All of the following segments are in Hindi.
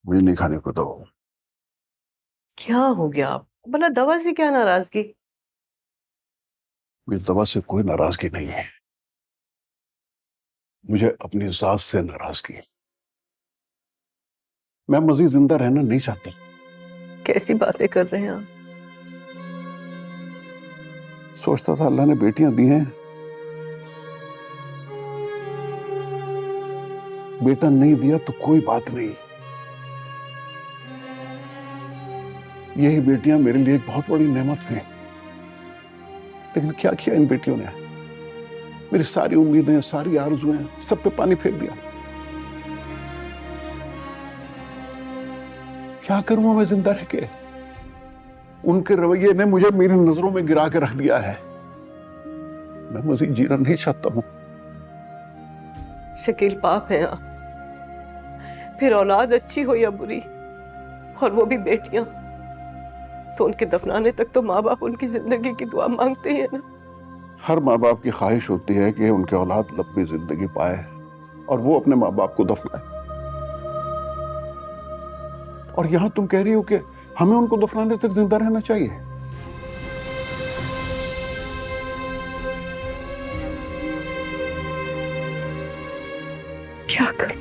मुझे नहीं खाने को दो। क्या हो गया आप भला? दवा से क्या नाराजगी? मुझे दवा से कोई नाराजगी नहीं है, मुझे अपनी जात से नाराजगी है। मैं मजीद जिंदा रहना नहीं चाहता। कैसी बातें कर रहे हैं आप? सोचता था अल्लाह ने बेटियां दी हैं, बेटा नहीं दिया तो कोई बात नहीं। यही बेटियां मेरे लिए एक बहुत बड़ी नेमत हैं। लेकिन क्या किया इन बेटियों ने? मेरी सारी उम्मीदें, सारी आरज़ुएं सब पे पानी फेर दिया। क्या करूंगा मैं जिंदा रह के? उनके रवैये ने मुझे मेरी नजरों में गिरा के रख दिया है। मैं मजीद जीना नहीं चाहता हूं। शकील, पाप है आप। फिर औलाद अच्छी हो या बुरी, और वो भी बेटियां, तो उनके दफनाने तक तो माँ बाप उनकी जिंदगी की दुआ मांगते हैं ना। हर माँ बाप की ख्वाहिश होती है कि उनके औलाद लंबी जिंदगी पाए और वो अपने माँ बाप को दफनाए। और यहां तुम कह रही हो कि हमें उनको दफनाने तक जिंदा रहना चाहिए। क्या करूं?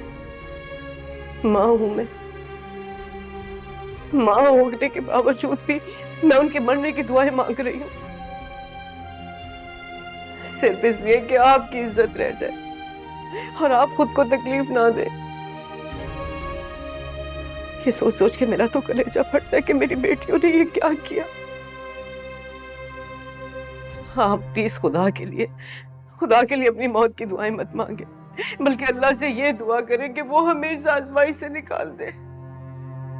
माँ हूं मैं। माँ होने के बावजूद भी मैं उनके मरने की दुआएं मांग रही हूँ, सिर्फ इसलिए कि आपकी इज्जत रह जाए और आप खुद को तकलीफ ना दे। ये सोच सोच के मेरा तो कलेजा फटता है कि मेरी बेटियों ने ये क्या किया। आप प्लीज खुदा के लिए अपनी मौत की दुआएं मत मांगे, बल्कि अल्लाह से ये दुआ करें कि वो हमें इस आजमाइश से निकाल दे।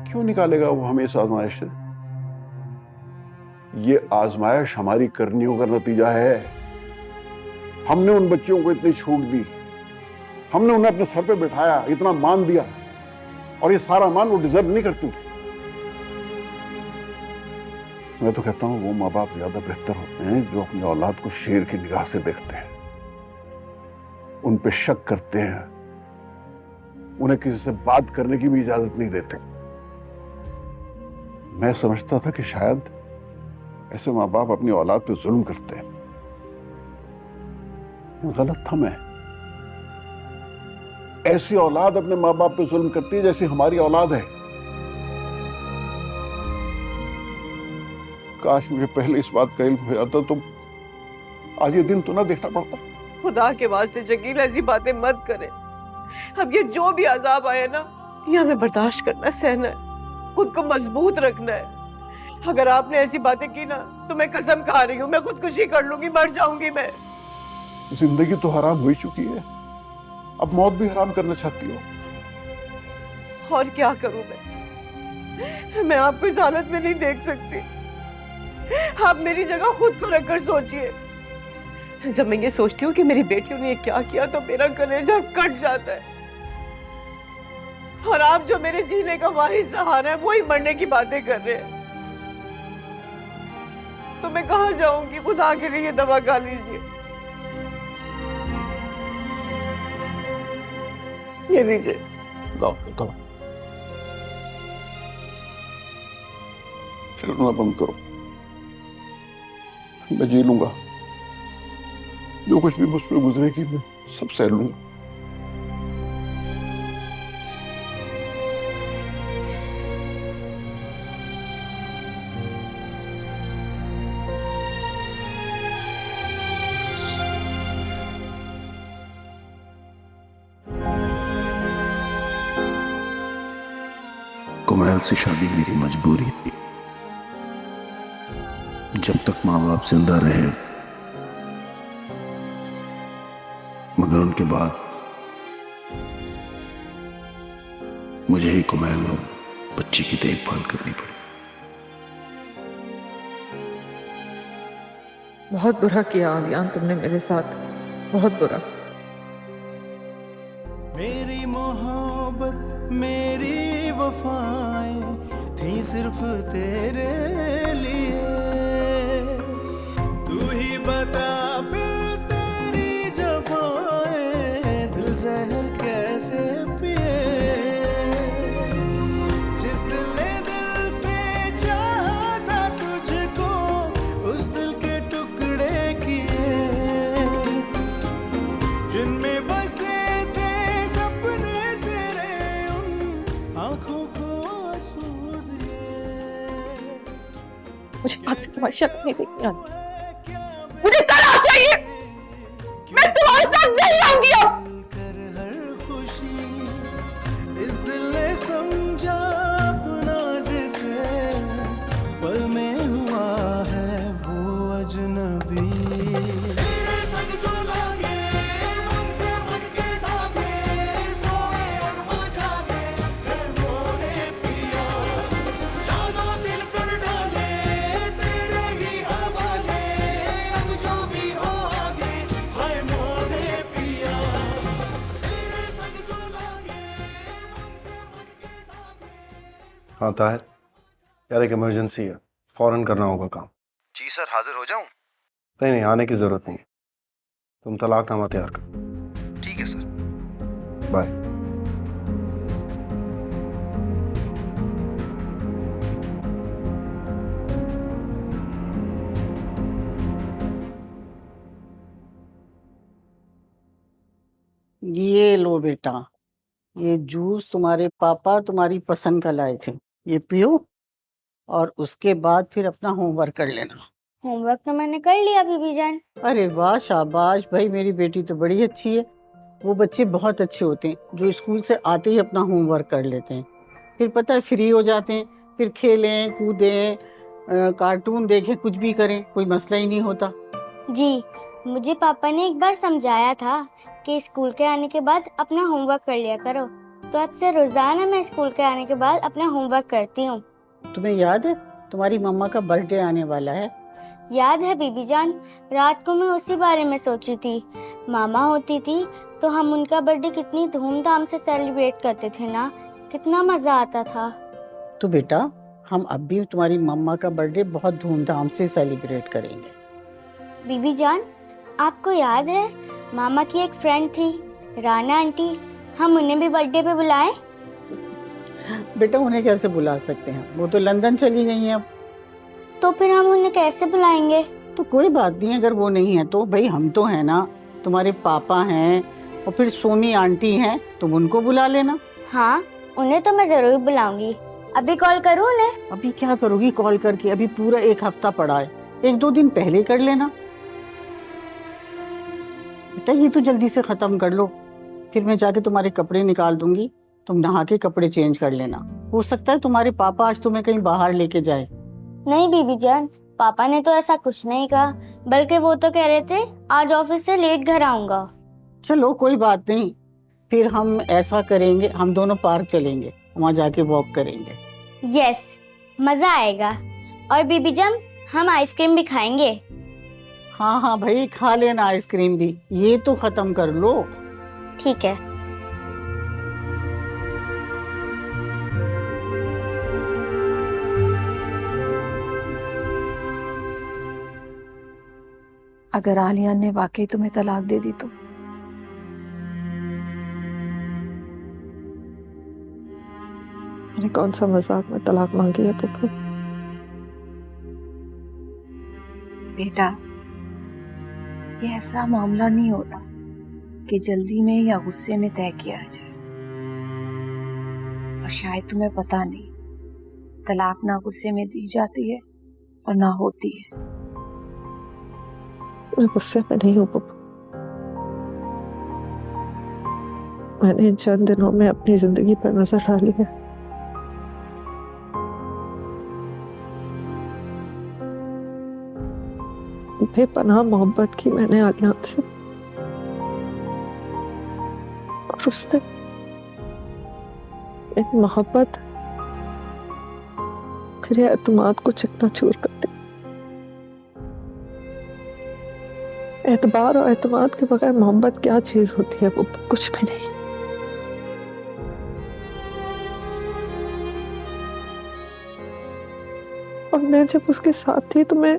क्यों निकालेगा वो हमें इस आजमाइश से? ये आजमाइश हमारी करनियों का नतीजा है। हमने उन बच्चों को इतनी छूट दी, हमने उन्हें अपने सर पे बिठाया, इतना मान दिया, और ये सारा मान वो डिजर्व नहीं करती थी। मैं तो कहता हूं वो माँ बाप ज्यादा बेहतर होते हैं जो अपनी औलाद को शेर की निगाह से देखते हैं, उन पे शक करते हैं, उन्हें किसी से बात करने की भी इजाजत नहीं देते। मैं समझता था कि शायद ऐसे माँ बाप अपनी औलाद पे जुल्म करते हैं। गलत था मैं। ऐसी औलाद अपने माँ बाप पे जुल्म करती है जैसी हमारी औलाद है। काश मुझे पहले इस बात का इल्म हो जाता तो आज ये दिन तो ना देखना पड़ता। खुदा के वास्ते शकील, ऐसी बातें मत करें। अब ये जो भी अजाब आए ना, ये हमें बर्दाश्त करना, सहना है, खुद को मजबूत रखना है। अगर आपने ऐसी बातें की ना तो मैं कसम खा रही हूँ, मैं खुदकुशी कर लूंगी, मर जाऊंगी मैं। जिंदगी तो हराम हो ही चुकी है, अब मौत भी हराम करना चाहती हो। और क्या करूं मैं आपको इस हालत में नहीं देख सकती। आप मेरी जगह खुद को रखकर सोचिए। जब मैं ये सोचती हूँ कि मेरी बेटियों ने ये क्या किया तो मेरा कलेजा कट जाता है। और आप जो मेरे जीने का वाहिद सहारा है वही मरने की बातें कर रहे हैं। तो मैं कहाँ जाऊंगी? खुदा के लिए दवा खा लीजिए। ये लीजिए। दवा रोना बंद करो, मैं जी लूंगा। जो कुछ भी मुझ पर गुजरेगी मैं सब सह लूंगा। कुमैल से शादी मेरी मजबूरी थी। जब तक माँ बाप जिंदा रहे, मगर उनके बाद मुझे ही कुमैल और बच्ची की देखभाल करनी पड़ी। बहुत बुरा किया आलियान तुमने मेरे साथ, बहुत बुरा। मेरी मोहब्बत मेरी वफाएं थी सिर्फ तेरे लिए। तू ही बता फिर तेरी जफाएं दिल जहर कैसे पिए। मुझे आज से तुम्हारी शक्ल नहीं देखनी आती। मुझे तलाक चाहिए। मैं तुम्हारे साथ नहीं आऊंगी अब। कर हर खुशी इस दिल ने समझा अपना जिसे पल में हुआ है वो अजनबी। तेरे संग जो लागे हमसे मन के धागे सोए और वो जागे है मोरे पिया। जाना दिल कर डाले तेरे ही हवाले अब जो भी हो आगे हाय मोरे पिया। तेरे संग जो लागे हमसे मन के धागे। हाँ ताहिर, यार एक इमरजेंसी है, फौरन करना होगा काम। जी सर, हाजिर हो जाऊं? नहीं नहीं, आने की जरूरत नहीं है। तुम तलाकनामा तैयार करो। ठीक है सर। बाय। ये लो बेटा, ये जूस तुम्हारे पापा तुम्हारी पसंद का लाए थे, ये पियो और उसके बाद फिर अपना होमवर्क कर लेना। होमवर्क तो मैंने कर लिया बीबी जान। अरे वाह, शाबाश भाई, मेरी बेटी तो बड़ी अच्छी है। वो बच्चे बहुत अच्छे होते हैं जो स्कूल से आते ही अपना होमवर्क कर लेते हैं, फिर पता है फ्री हो जाते हैं, फिर खेलें कूदें, कार्टून देखें, कुछ भी करें, कोई मसला ही नहीं होता। जी, मुझे पापा ने एक बार समझाया था कि स्कूल के आने के बाद अपना होमवर्क कर लिया करो, तो अब से रोजाना मैं स्कूल के आने के बाद अपना होमवर्क करती हूँ। तुम्हें याद है तुम्हारी मम्मा का बर्थडे आने वाला है? याद है बीबी जान, रात को मैं उसी बारे में सोची थी। मामा होती थी तो हम उनका बर्थडे कितनी धूमधाम से सेलिब्रेट करते थे ना, कितना मजा आता था। तो बेटा, हम अब भी तुम्हारी मम्मा का बर्थडे बहुत धूमधाम से सेलिब्रेट करेंगे। बीबी जान, आपको याद है मामा की एक फ्रेंड थी राना आंटी, हम उन्हें भी बर्थडे पे बुलाएं? बेटा उन्हें कैसे बुला सकते हैं, वो तो लंदन चली गई हैं अब। तो फिर हम उन्हें कैसे बुलाएंगे? तो कोई बात नहीं, अगर वो नहीं है तो भाई हम तो हैं ना, तुम्हारे पापा हैं और फिर सोनी आंटी हैं, तुम उनको बुला लेना। हाँ, उन्हें तो मैं जरूर बुलाऊंगी। अभी कॉल करूँ उन्हें? अभी क्या करोगी कॉल करके, अभी पूरा एक हफ्ता पड़ा है, 1-2 दिन पहले कर लेना। बेटा ये तो जल्दी से खत्म कर लो, फिर मैं जाके तुम्हारे कपड़े निकाल दूंगी, तुम नहा के कपड़े चेंज कर लेना। हो सकता है तुम्हारे पापा आज तुम्हें कहीं बाहर लेके जाए। नहीं बीबी जान, पापा ने तो ऐसा कुछ नहीं कहा, बल्कि वो तो कह रहे थे आज ऑफिस से लेट घर आऊंगा। चलो कोई बात नहीं, फिर हम ऐसा करेंगे, हम दोनों पार्क चलेंगे, वहाँ जाके वॉक करेंगे। यस, मजा आएगा। और बीबी जान, हम आइसक्रीम भी खाएंगे। हाँ हाँ भाई, खा लेना आइसक्रीम भी, ये तो खत्म कर लो। ठीक है। अगर आलिया ने वाकई तुम्हें तलाक दे दी तो? मैंने कौन सा मजाक में तलाक मांगी है पप्पू? बेटा, ये ऐसा मामला नहीं होता कि जल्दी में या गुस्से में तय किया जाए। और शायद तुम्हें पता नहीं, तलाक ना गुस्से में दी जाती है और ना होती है। मैं गुस्से में नहीं हूँ पप्पू। मैंने इन चंद दिनों में अपनी जिंदगी पर नजर डाली है। बेपनाह मोहब्बत की मैंने आलिया से, और उसने एक मोहब्बत मेरे एतमाद को चकनाचूर कर दिया। एतबार और एतमाद के बगैर मोहब्बत क्या चीज होती है? वो कुछ भी नहीं। और मैं जब उसके साथ थी तो मैं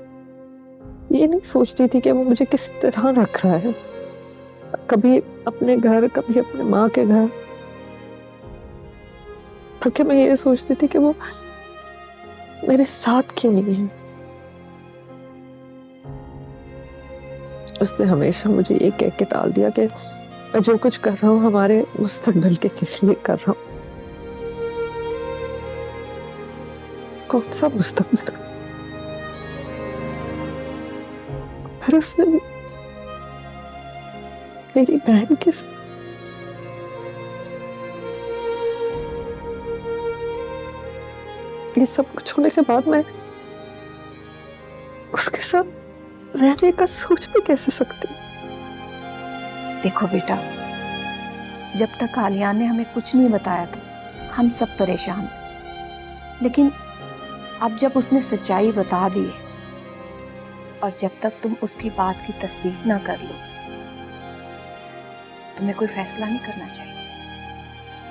ये नहीं सोचती थी कि वो मुझे किस तरह रख रहा है, कभी अपने घर कभी अपने माँ के घर, बल्कि मैं ये सोचती थी कि वो मेरे साथ क्यों नहीं है। उसने हमेशा मुझे ये कह के टाल दिया कि मैं जो कुछ कर रहा हूँ हमारे मुस्तकबिल के लिए कर रहा हूँ। कौन सा मुस्तकबिल? और उसने मेरी बहन के साथ ये सब कुछ होने के बाद मैं उसके साथ रहने का सोच भी कैसे सकती? देखो बेटा, जब तक आलियान ने हमें कुछ नहीं बताया था हम सब परेशान थे, लेकिन अब जब उसने सच्चाई बता दी है और जब तक तुम उसकी बात की तस्दीक ना कर लो, तुम्हें कोई फैसला नहीं करना चाहिए।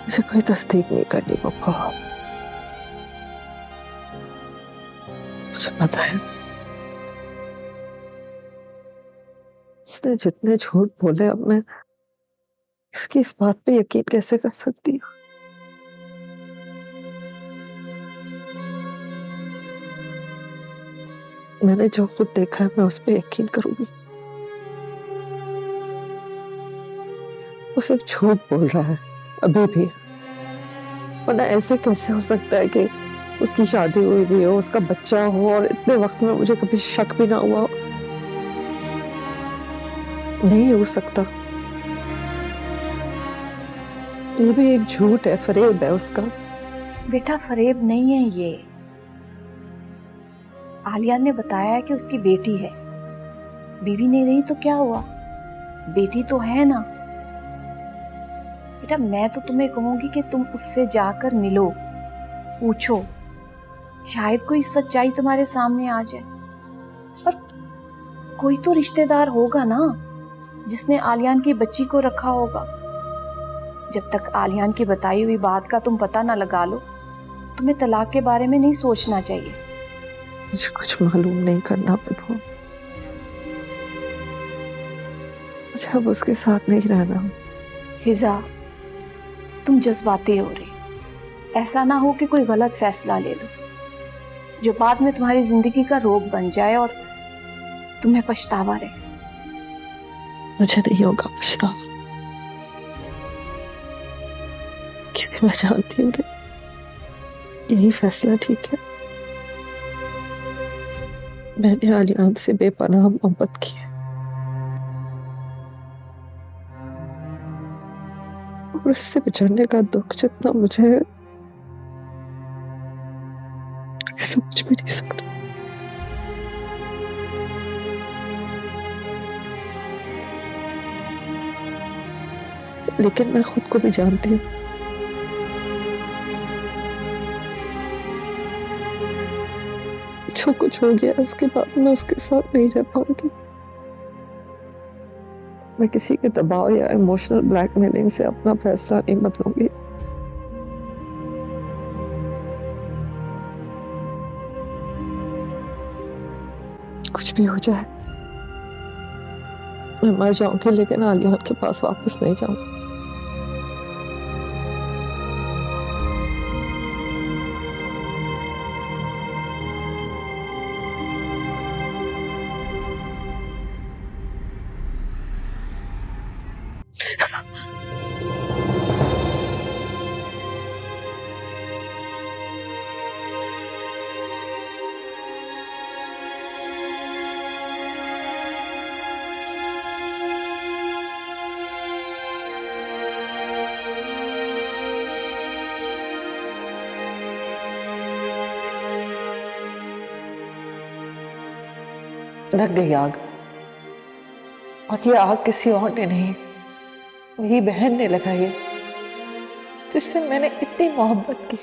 मुझे कोई तस्दीक नहीं करनी पापा। मुझे पता है उसने जितने झूठ बोले, अब मैं इसकी इस बात पे यकीन कैसे कर सकती हूँ? मैंने जो खुद देखा है मैं उस पे यकीन करूंगी। वो सिर्फ झूठ बोल रहा है अभी भी, वरना ऐसे कैसे हो सकता है कि उसकी शादी हुई भी हो, उसका बच्चा हो और इतने वक्त में मुझे कभी शक भी ना हुआ हो? नहीं हो सकता। ये भी एक झूठ है, फरेब है उसका। बेटा फरेब नहीं है ये। आलिया ने बताया है कि उसकी बेटी है, बीवी नहीं रही तो क्या हुआ, बेटी तो है ना। बेटा मैं तो तुम्हें कहूंगी कि तुम उससे जाकर मिलो, पूछो, शायद कोई सच्चाई तुम्हारे सामने आ जाए। और कोई तो रिश्तेदार होगा ना जिसने आलियान की बच्ची को रखा होगा। जब तक आलियान की बताई हुई बात का तुम पता ना लगा लो, तुम्हें तलाक के बारे में नहीं सोचना चाहिए। मुझे कुछ मालूम नहीं करना पड़ा। मुझे अब उसके साथ नहीं रहना। फिजा, तुम जज्बाती हो रही, ऐसा ना हो कि कोई गलत फैसला ले लो जो बाद में तुम्हारी जिंदगी का रोग बन जाए और तुम्हें पछतावा रहे। मुझे नहीं होगा पछतावा, क्योंकि मैं जानती हूँ कि यही फैसला ठीक है। मैंने आलियान से बेपनाह मोहब्बत की है और उससे बिछड़ने का दुख जितना मुझे समझ भी नहीं सकता। लेकिन मैं खुद को भी जानती हूँ जो कुछ हो गया उसके बाद मैं उसके साथ नहीं रह पाऊंगी। मैं किसी के दबाव या इमोशनल ब्लैकमेलिंग से अपना फैसला नहीं बदलूंगी। कुछ भी हो जाए, मैं मर जाऊंगी लेकिन आलियान के पास वापस नहीं जाऊंगी। लग गई आग, और ये आग किसी और ने नहीं, मेरी बहन ने लगाई है, जिससे मैंने इतनी मोहब्बत की,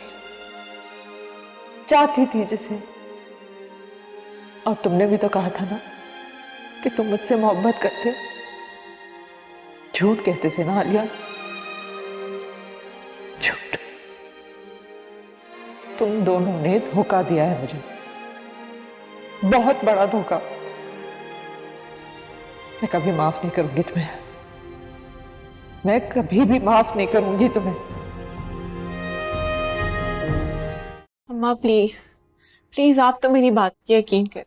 चाहती थी जिसे। और तुमने भी तो कहा था ना कि तुम मुझसे मोहब्बत करते। झूठ कहते थे ना आलिया, झूठ। तुम दोनों ने धोखा दिया है मुझे, बहुत बड़ा धोखा। मैं कभी माफ नहीं करूंगी तुम्हें, मैं कभी भी माफ नहीं करूंगी तुम्हें। अम्मा प्लीज प्लीज, आप तो मेरी बात की यकीन करें।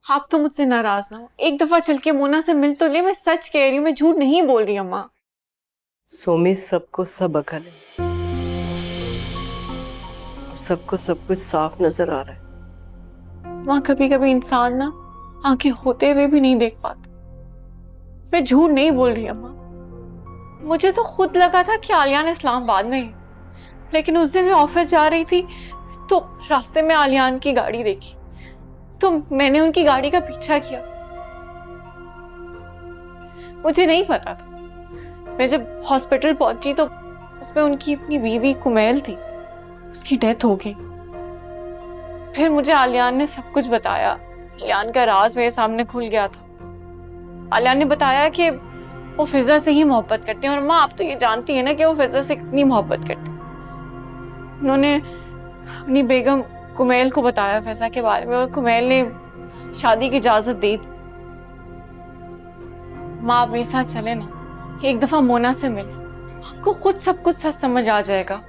आप तो मुझसे नाराज ना हो, एक दफा चल के मोना से मिल तो ले। मैं सच कह रही हूँ, मैं झूठ नहीं बोल रही अम्मा। सोमी, सबको सब अकल है, सबको सब कुछ साफ नजर आ रहा है। माँ कभी कभी इंसान ना आंखें होते हुए भी नहीं देख पाता। मैं झूठ नहीं बोल रही अम्मा, मुझे तो खुद लगा था कि आलियान इस्लामाबाद में है, लेकिन उस दिन मैं ऑफिस जा रही थी तो रास्ते में आलियान की गाड़ी देखी, तो मैंने उनकी गाड़ी का पीछा किया। मुझे नहीं पता था। मैं जब हॉस्पिटल पहुंची तो उसमें उनकी अपनी बीवी कुमैल थी, उसकी डेथ हो गई। फिर मुझे आलियान ने सब कुछ बताया। आलियान का राज मेरे सामने खुल गया था। आलियान ने बताया कि वो फिजा से ही मोहब्बत करते हैं, और माँ आप तो ये जानती है ना कि वो फिजा से कितनी मोहब्बत करते हैं। उन्होंने अपनी बेगम कुमैल को बताया फिजा के बारे में, और कुमैल ने शादी की इजाजत दे दी। माँ आप मेरे साथ चले ना, एक दफा मोना से मिले, आपको खुद सब कुछ सच समझ आ जाएगा।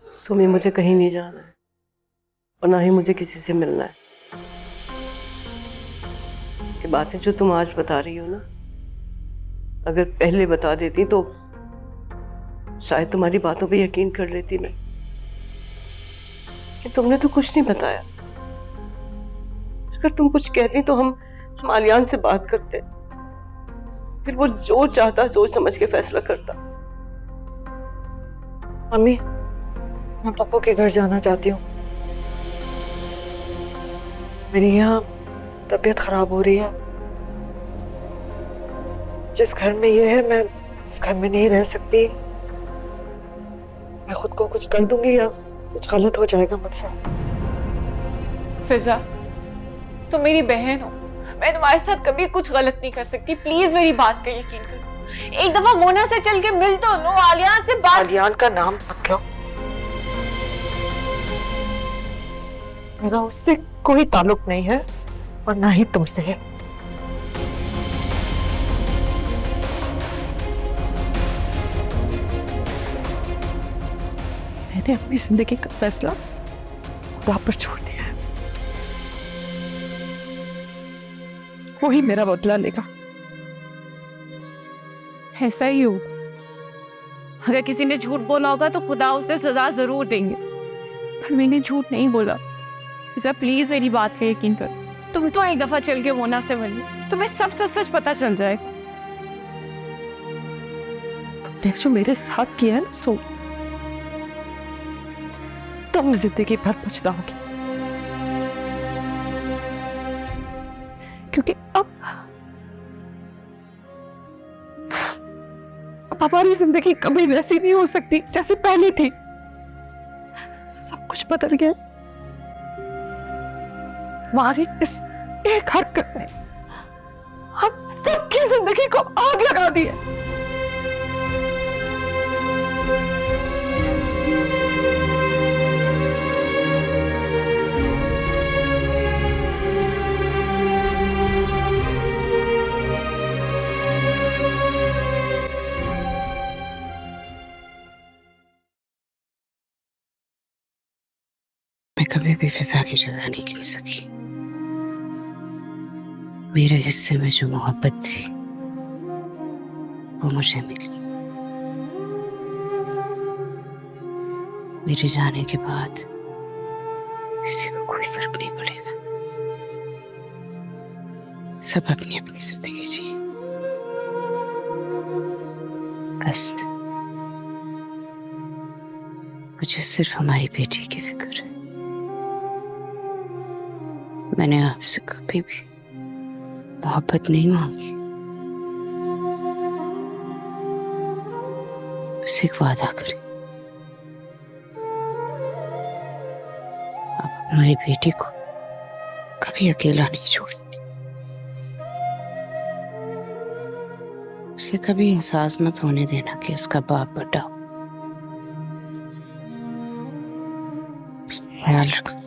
सुमी, मुझे कहीं नहीं जाना है और ना ही मुझे किसी से मिलना है। ये बातें जो तुम आज बता रही हो ना, अगर पहले बता देती तो शायद तुम्हारी बातों पे यकीन कर लेती मैं, कि तुमने तो कुछ नहीं बताया। अगर तुम कुछ कहती तो हम आलियान से बात करते, फिर वो जो चाहता सोच समझ के फैसला करता। मम्मी, मैं पप्पू के घर जाना चाहती हूँ। मेरी यहाँ तबीयत खराब हो रही है। जिस घर में ये है मैं उस घर में नहीं रह सकती। मैं खुद को कुछ कर दूंगी या कुछ गलत हो जाएगा मुझसे। फिजा, तुम मेरी बहन हो, मैं तुम्हारे साथ कभी कुछ गलत नहीं कर सकती। प्लीज मेरी बात का यकीन करो। एक दफा मोना से चल के मिल तो लो, आलियान से बात। आलियान का नाम मत लो। मेरा उससे कोई ताल्लुक नहीं है और ना ही तुमसे है। मैंने अपनी जिंदगी का फैसला खुदा पर छोड़ दिया है। वही मेरा बदला लेगा। ऐसा ही हो। अगर किसी ने झूठ बोला होगा तो खुदा उसे सजा जरूर देंगे, पर मैंने झूठ नहीं बोला। फिजा प्लीज मेरी बात पे यकीन करो। तुम तो एक दफा चल के मोना से मिलो, तुम्हें सब सच सच पता चल जाएगा। तुमने जो मेरे साथ किया है ना, सो तुम जिंदगी भर पछताओगे, क्योंकि अब हमारी जिंदगी कभी वैसी नहीं हो सकती जैसे पहले थी। सब कुछ बदल गया। हमारी इस एक हरकत ने हम सबकी जिंदगी को आग लगा दी है। मैं कभी भी फिजा की जगह नहीं ले सकी। मेरे हिस्से में जो मोहब्बत थी वो मुझे मिली। मेरे जाने के बाद किसी को कोई फर्क नहीं पड़ेगा। सब अपनी अपनी जिंदगी जिए। बस मुझे सिर्फ हमारी बेटी की फिक्र है। मैंने आपसे कभी भी मोहब्बत नहीं मांगी, बस एक वादा करें, आप हमारी बेटी को कभी अकेला नहीं छोड़ेंगे। उसे कभी एहसास मत होने देना कि उसका बाप बड़ा हो। उसका ख्याल रखना।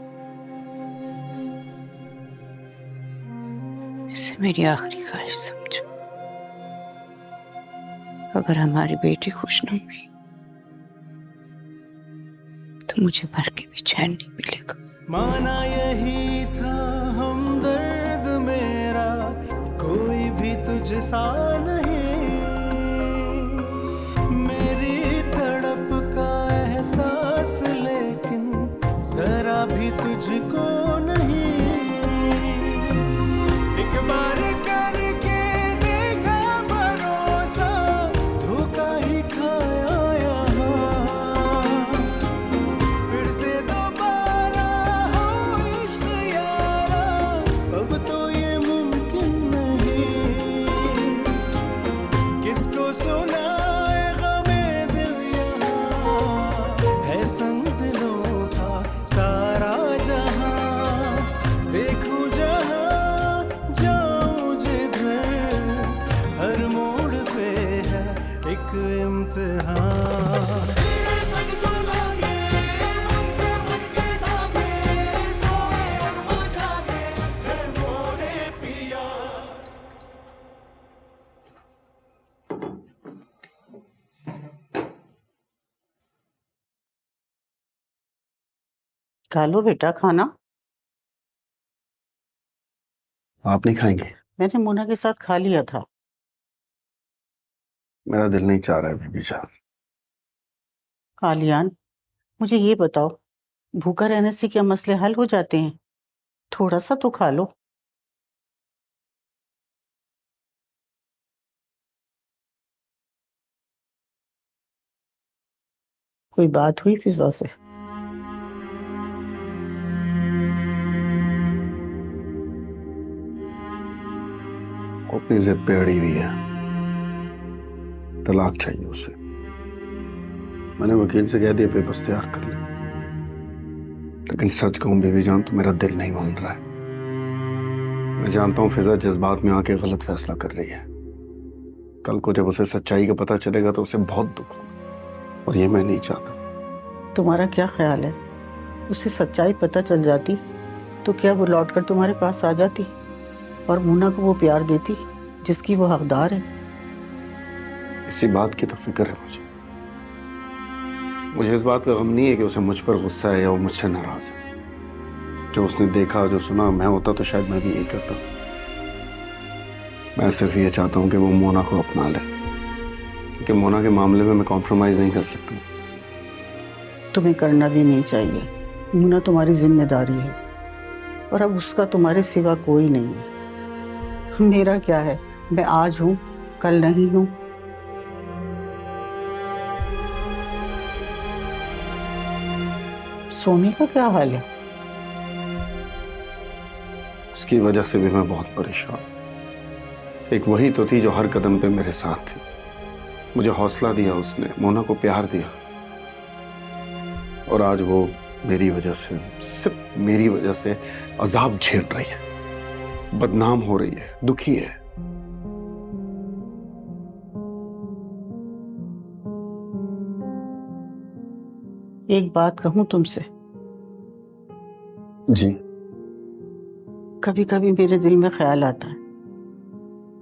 इसे मेरी आखिरी ख्वाहिश समझो। अगर हमारी बेटी खुश नहीं हुई तो मुझे भर के भी चैन नहीं मिलेगा। माना यही था हमदर्द मेरा, कोई भी तुझसा नहीं। मेरी तड़प का एहसास लेकिन जरा भी तुझको नहीं। खा लो बेटा खाना। आप नहीं खाएंगे? मैंने मोना के साथ खा लिया था। मेरा दिल नहीं चाह रहा है बीबी जान। आलियान, मुझे ये बताओ, भूखा रहने से क्या मसले हल हो जाते हैं? थोड़ा सा तो खा लो। कोई बात हुई फिजा से? वो अपनी जिद पे अड़ी हुई है, तलाक चाहिए उसे। मैंने वकील से कह दिया पेपर्स तैयार कर ले, लेकिन सच कहूं बीबी जान तो मेरा दिल नहीं मान रहा है। मैं जानता हूं फिजा जज्बात में आके गलत फैसला कर रही है। कल को जब उसे सच्चाई का पता चलेगा तो उसे बहुत दुख होगा, और ये मैं नहीं चाहता। तुम्हारा क्या ख्याल है, उसे सच्चाई पता चल जाती तो क्या वो लौटकर तुम्हारे पास आ जाती और मोना को वो प्यार देती जिसकी वो हकदार है? इसी बात की तो फिक्र है मुझे। मुझे इस बात का गम नहीं है कि उसे मुझ पर गुस्सा है या वो मुझसे नाराज है। जो उसने देखा, जो सुना, मैं होता तो शायद मैं भी यही करता। मैं सिर्फ ये चाहता हूँ कि वो मोना को अपना ले, क्योंकि मोना के मामले में मैं कॉम्प्रोमाइज नहीं कर सकता। तुम्हें करना भी नहीं चाहिए। मोना तुम्हारी जिम्मेदारी है और अब उसका तुम्हारे सिवा कोई नहीं है। मेरा क्या है, मैं आज हूँ कल नहीं हूँ। सोनी का क्या हाल है? उसकी वजह से भी मैं बहुत परेशान। एक वही तो थी जो हर कदम पे मेरे साथ थी। मुझे हौसला दिया उसने, मोना को प्यार दिया, और आज वो मेरी वजह से, सिर्फ मेरी वजह से अजाब झेल रही है, बदनाम हो रही है, दुखी है। एक बात कहूं तुमसे? जी। कभी कभी मेरे दिल में ख्याल आता है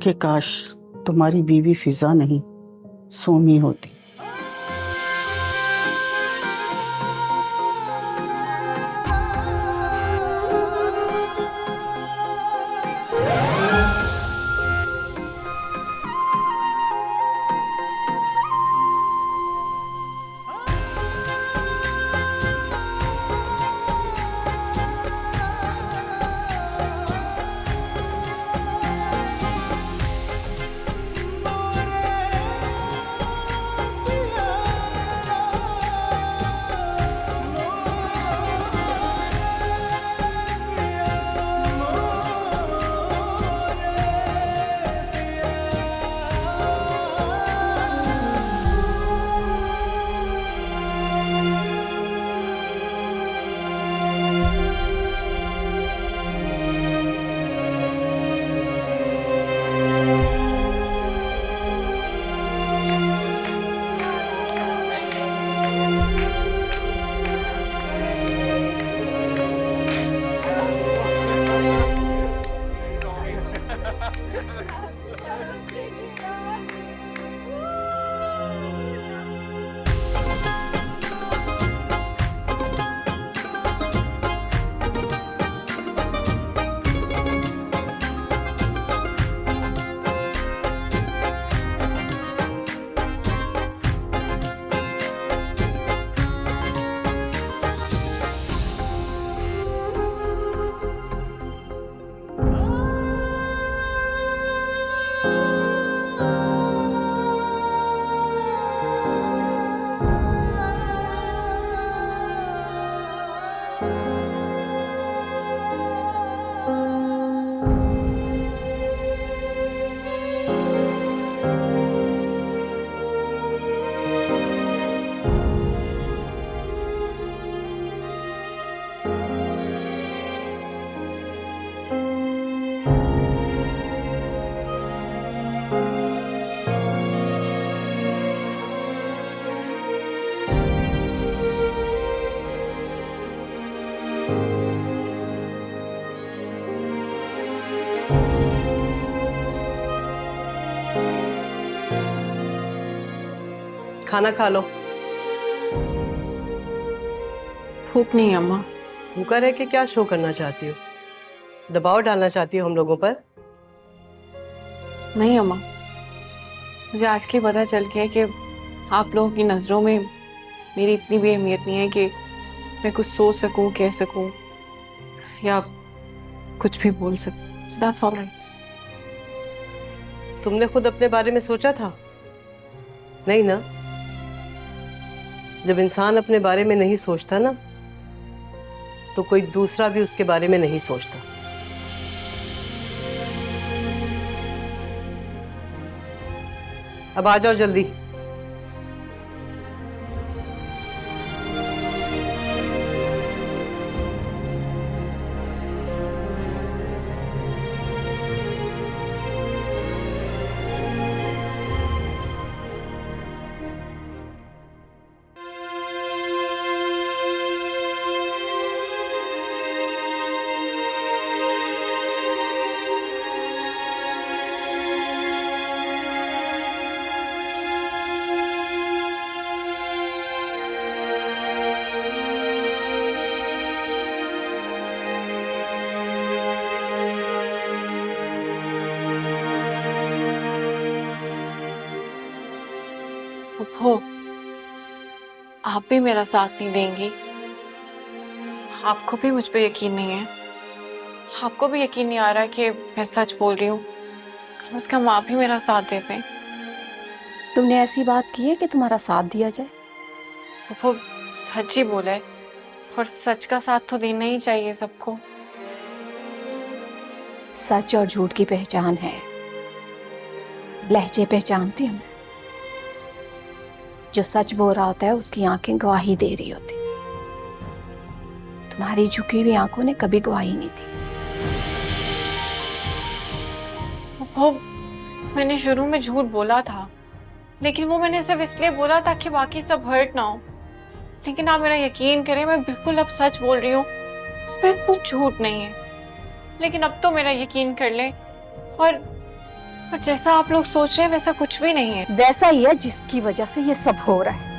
कि काश तुम्हारी बीवी फिजा नहीं सोमी होती। खाना खा लो। भूख नहीं अम्मा, भूखा रह के क्या शो करना चाहती हो? दबाव डालना चाहती हो हम लोगों पर? नहीं अम्मा, मुझे एक्चुअली पता चल गया कि आप लोगों की नज़रों में मेरी इतनी भी अहमियत नहीं है कि मैं कुछ सोच सकूं, कह सकूं या कुछ भी बोल सकूं। So that's all right. तुमने खुद अपने बारे में सोचा था? नहीं ना? जब इंसान अपने बारे में नहीं सोचता ना, तो कोई दूसरा भी उसके बारे में नहीं सोचता। अब आ जाओ जल्दी। फुप्पो, आप भी मेरा साथ नहीं देंगी? आपको भी मुझ पे यकीन नहीं है? आपको भी यकीन नहीं आ रहा कि मैं सच बोल रही हूँ? कम से कम आप भी मेरा साथ देते हैं। तुमने ऐसी बात की है कि तुम्हारा साथ दिया जाए? फुप्पो, सच ही बोला है और सच का साथ तो देना ही चाहिए सबको। सच और झूठ की पहचान है, लहजे पहचानती हूँ मैं। जो सच बोल रहा होता है उसकी आंखें गवाही दे रही होती। तुम्हारी झुकी हुई आंखों ने कभी गवाही नहीं दी। वो मैंने शुरू में झूठ बोला था, लेकिन वो मैंने सिर्फ इसलिए बोला ताकि बाकी सब हर्ट ना हो। लेकिन आप मेरा यकीन करें, मैं बिल्कुल अब सच बोल रही हूँ, उसमें कुछ झूठ नहीं है। लेकिन अब तो मेरा यकीन कर लें, और जैसा आप लोग सोच रहे हैं वैसा कुछ भी नहीं है। वैसा ही है जिसकी वजह से ये सब हो रहा है।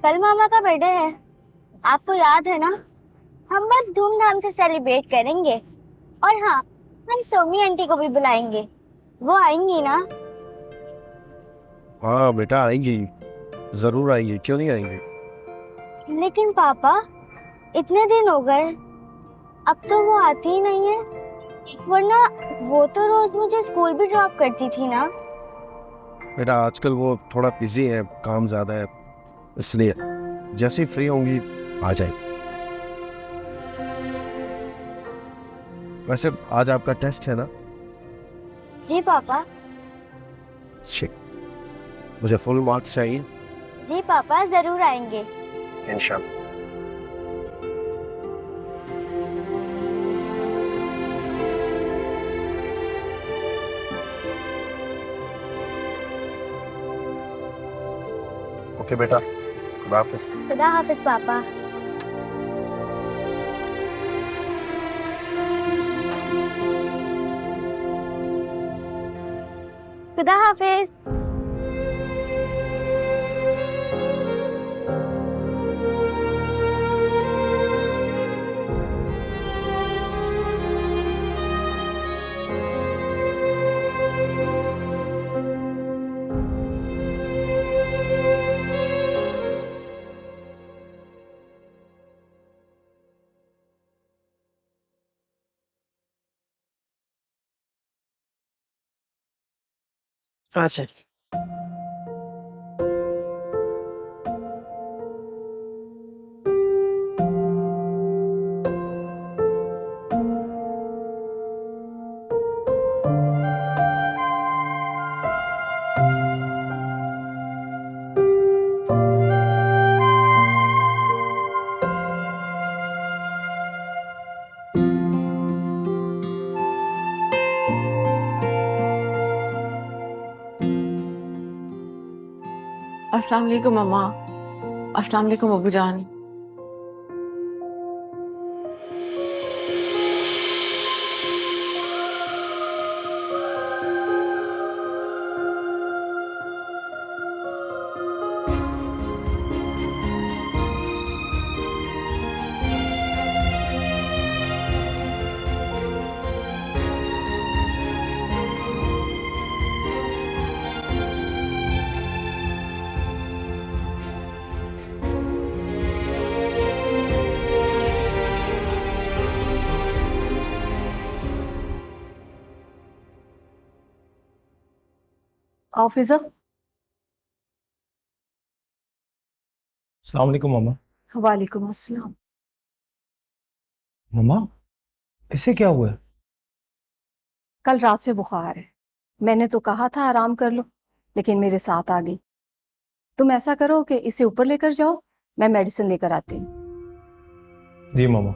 कल मामा का बर्थडे है, आपको याद है ना? हम बहुत धूमधाम से सेलिब्रेट करेंगे। और हाँ, हम सोमी आंटी को भी बुलाएंगे। वो आएंगी ना? हाँ बेटा आएंगी, जरूर आएंगी, क्यों नहीं आएंगी। लेकिन पापा, इतने दिन हो गए, अब तो वो आती ही नहीं है। वरना वो तो रोज मुझे स्कूल भी ड्रॉप करती थी ना। बेटा आजकल वो थोड़ा बिजी है, काम ज्यादा है, इसलिए जैसे ही फ्री होंगी आ जाएगी। वैसे आज आपका टेस्ट है ना? जी पापा। ठीक, मुझे फुल मार्क्स चाहिए। जी पापा, जरूर आएंगे। इंशाल्लाह। ओके बेटा, खुदा हाफिज। खुदा हाफिज पापा। खुदा हाफिज। अच्छा, अस्सलाम वालेकुम अम्मा। अस्सलाम वालेकुम अबू जान। हाफिजा। अस्सलाम वालेकुम मम्मा। वालेकुम अस्सलाम। मम्मा इसे क्या हुआ है? कल रात से बुखार है। मैंने तो कहा था आराम कर लो, लेकिन मेरे साथ आ गई। तुम ऐसा करो कि इसे ऊपर लेकर जाओ, मैं मेडिसिन लेकर आती हूँ। जी मम्मा।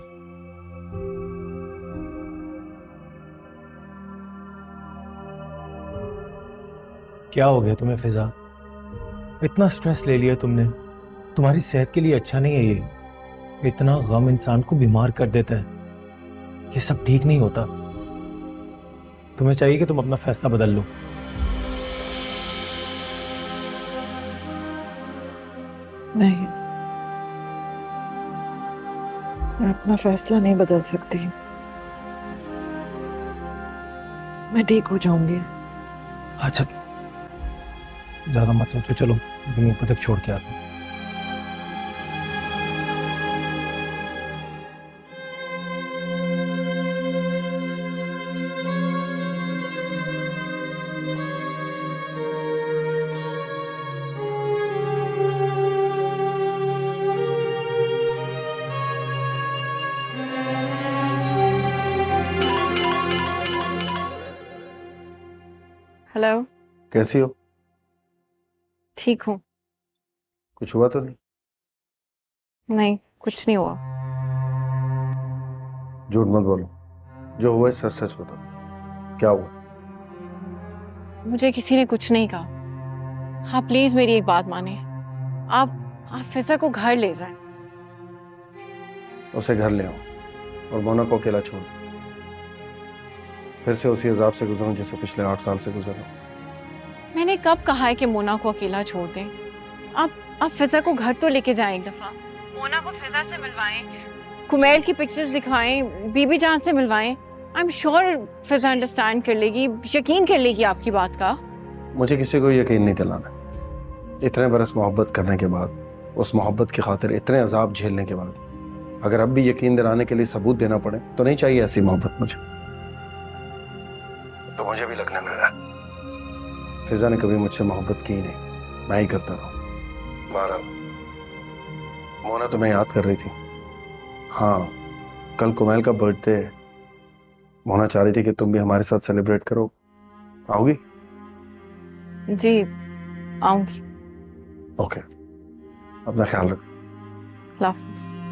क्या हो गया तुम्हें फिजा? इतना स्ट्रेस ले लिया तुमने, तुम्हारी सेहत के लिए अच्छा नहीं है ये। इतना गम इंसान को बीमार कर देता है, ये सब ठीक नहीं होता। तुम्हें चाहिए कि तुम अपना फैसला बदल लो। नहीं, मैं अपना फैसला नहीं बदल सकती। मैं ठीक हो जाऊंगी। अच्छा ज्यादा मत सोचो, चलो तुम ऊपर तक छोड़ के आते हैं। हेलो। कैसी हो? ठीक हूँ। कुछ हुआ तो नहीं? नहीं, कुछ नहीं हुआ। झूठ मत बोलो, जो हुआ है सच सच बताओ, क्या हुआ? मुझे किसी ने कुछ नहीं कहा। हाँ प्लीज मेरी एक बात माने, आप फिजा को घर ले जाएं। उसे घर ले आओ और मोना को अकेला छोड़ दो। फिर से उसी अजाब से गुजरूं जैसे पिछले 8 साल से गुजर रहा हूं। मैंने कब कहा है कि मोना को अकेला छोड़ दें? आप फिजा को घर तो लेके जाएं एक दफा। मोना को फिजा से मिलवाएं, कुमैल की पिक्चर्स दिखवाएं, बीबी जान से मिलवाएं। I am sure Fiza understand कर लेगी, यकीन कर लेगी आपकी बात का। मुझे किसी को यकीन नहीं दिलाना। इतने बरस मोहब्बत करने के बाद, उस मोहब्बत की खातिर इतने अजाब झेलने के बाद, अगर अब भी यकीन दिलाने के लिए सबूत देना पड़े तो नहीं चाहिए ऐसी मोहब्बत मुझे। तो मुझे भी लगने लगा फिजा ने कभी मुझसे मोहब्बत की नहीं, मैं ही करता रहा। बहरहाल मोना तुम्हें याद कर रही थी। हाँ, कल कुमैल का बर्थडे है। मोना चाह रही थी कि तुम भी हमारे साथ सेलिब्रेट करो, आओगी? जी आऊंगी। ओके, अपना ख्याल रखो। अल्लाह हाफिज़।